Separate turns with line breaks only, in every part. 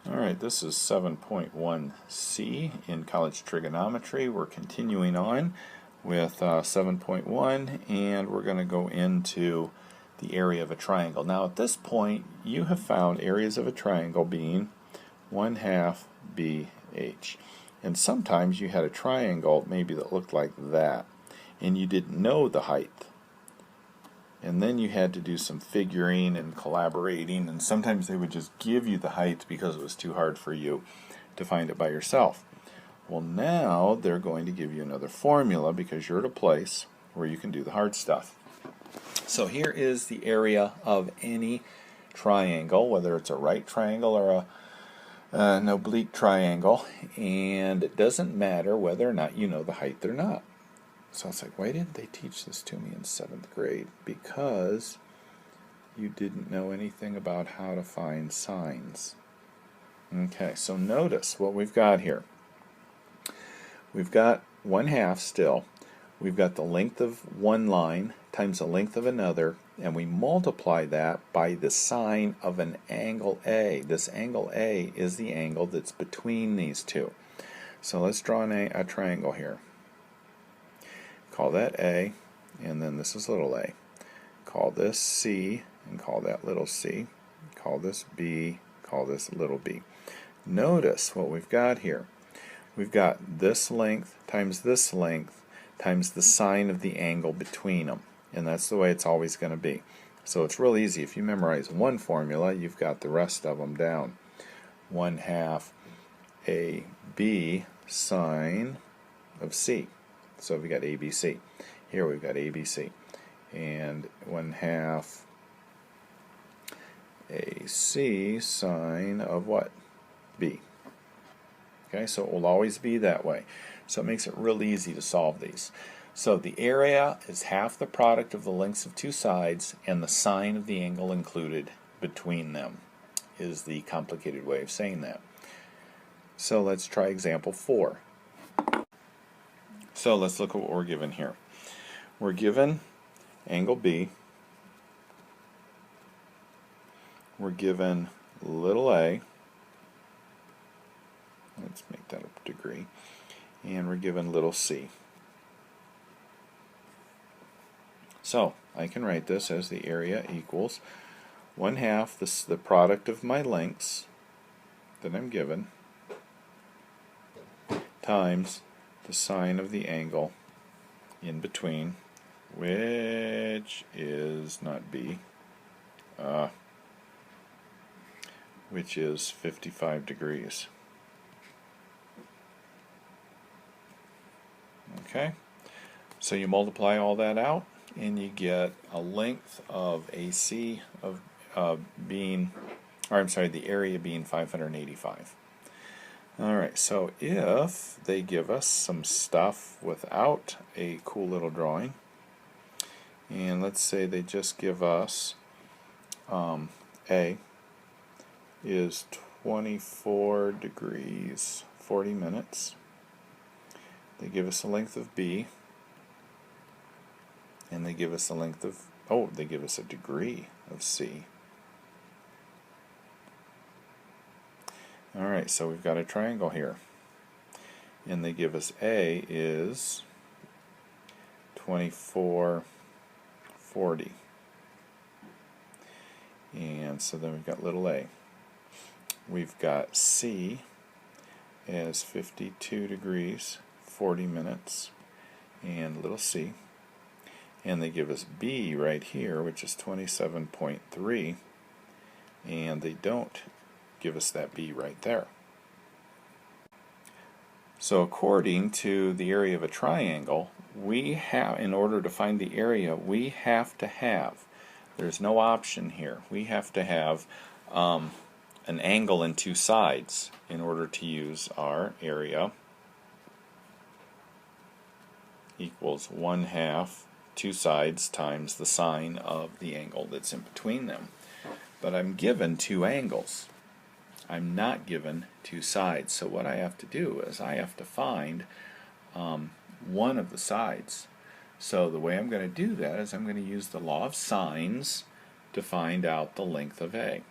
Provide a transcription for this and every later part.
Alright, this is 7.1c in college trigonometry. We're continuing on with 7.1 and we're going to go into the area of a triangle. Now at this point you have found areas of a triangle being 1/2 BH. And sometimes you had a triangle maybe that looked like that and you didn't know the height. And then you had to do some figuring and collaborating, and sometimes they would just give you the height because it was too hard for you to find it by yourself. Well, now they're going to give you another formula because you're at a place where you can do the hard stuff. So here is the area of any triangle, whether it's a right triangle or an oblique triangle, and it doesn't matter whether or not you know the height or not. So it's like, why didn't they teach this to me in 7th grade? Because you didn't know anything about how to find signs. Okay, so notice what we've got here. We've got 1/2 still. We've got the length of one line times the length of another, and we multiply that by the sine of an angle A. This angle A is the angle that's between these two. So let's draw a triangle here. Call that A, and then this is little a. Call this C, and call that little c. Call this B, call this little b. Notice what we've got here. We've got this length times the sine of the angle between them. And that's the way it's always going to be. So it's real easy. If you memorize one formula, you've got the rest of them down. 1/2 AB sine of C. So we got ABC. Here we've got ABC. And 1/2 AC sine of what? B. Okay, so it will always be that way. So it makes it real easy to solve these. So the area is half the product of the lengths of two sides and the sine of the angle included between them is the complicated way of saying that. So let's try example 4. So let's look at what we're given here. We're given angle B. We're given little a. Let's make that a degree. And we're given little c. So I can write this as the area equals 1/2 the product of my lengths that I'm given times the sine of the angle in between, which is not B, which is 55 degrees. Okay, so you multiply all that out and you get a length of AC of the area being 585. Alright, so if they give us some stuff without a cool little drawing, and let's say they just give us A is 24 degrees 40 minutes. They give us a length of B, and they give us a length of, they give us a degree of C. Alright, so we've got a triangle here. And they give us A is 2440. And so then we've got little a. We've got C as 52 degrees 40 minutes and little c. And they give us B right here, which is 27.3, and they don't give us that B right there. So according to the area of a triangle, we have, in order to find the area, we have to have, there's no option here, we have to have an angle in two sides in order to use our area equals 1/2 two sides times the sine of the angle that's in between them. But I'm given two angles. I'm not given two sides. So what I have to do is I have to find one of the sides. So the way I'm going to do that is I'm going to use the law of sines to find out the length of A.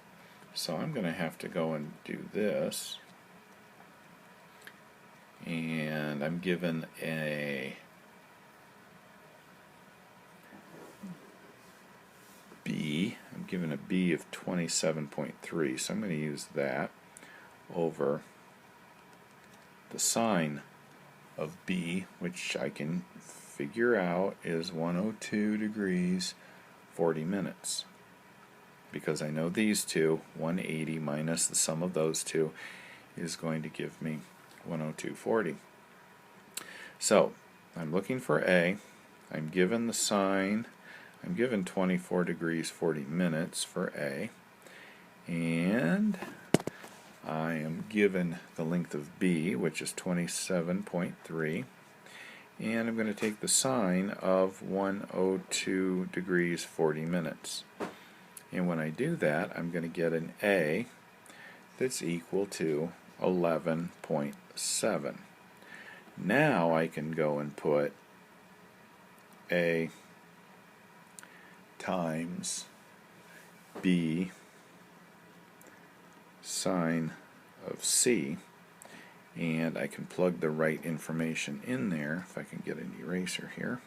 So I'm going to have to go and do this. And I'm given a B. I'm given a B of 27.3. So I'm going to use that over the sine of B, which I can figure out is 102 degrees 40 minutes. Because I know these two, 180 minus the sum of those two, is going to give me 102.40. So I'm looking for A. I'm given the sine. I'm given 24 degrees 40 minutes for A. And I am given the length of B, which is 27.3. And I'm going to take the sine of 102 degrees 40 minutes. And when I do that, I'm going to get an A that's equal to 11.7. Now I can go and put A times B sine of C, and I can plug the right information in there if I can get an eraser here.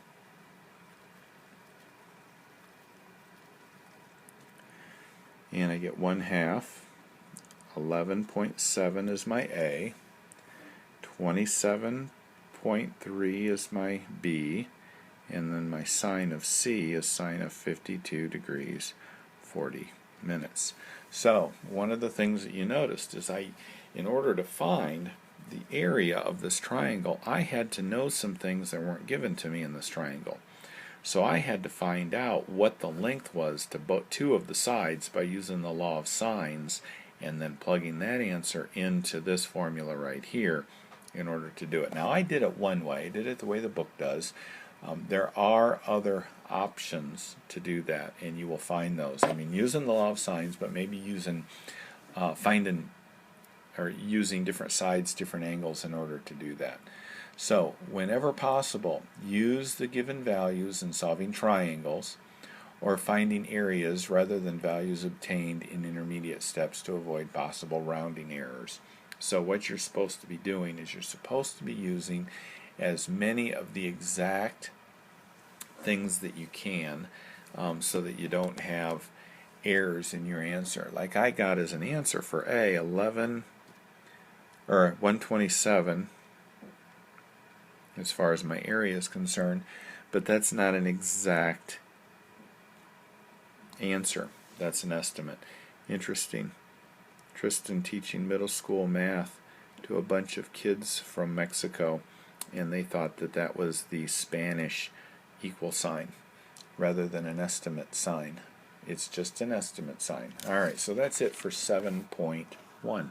And I get 1/2. 11.7 is my A. 27.3 is my B. And then my sine of C is sine of 52 degrees 40 minutes. So one of the things that you noticed is in order to find the area of this triangle, I had to know some things that weren't given to me in this triangle. So I had to find out what the length was to two of the sides by using the law of sines and then plugging that answer into this formula right here in order to do it. Now I did it one way. I did it the way the book does. There are other options to do that, and you will find those. I mean, using the law of sines, but maybe using using different sides, different angles in order to do that. So, whenever possible, use the given values in solving triangles or finding areas rather than values obtained in intermediate steps to avoid possible rounding errors. So what you're supposed to be doing is you're supposed to be using as many of the exact things that you can so that you don't have errors in your answer. Like I got as an answer for A 127 as far as my area is concerned, but that's not an exact answer. That's an estimate. Interesting. Tristan teaching middle school math to a bunch of kids from Mexico, and they thought that that was the Spanish equal sign rather than an estimate sign. It's just an estimate sign. Alright, so that's it for 7.1.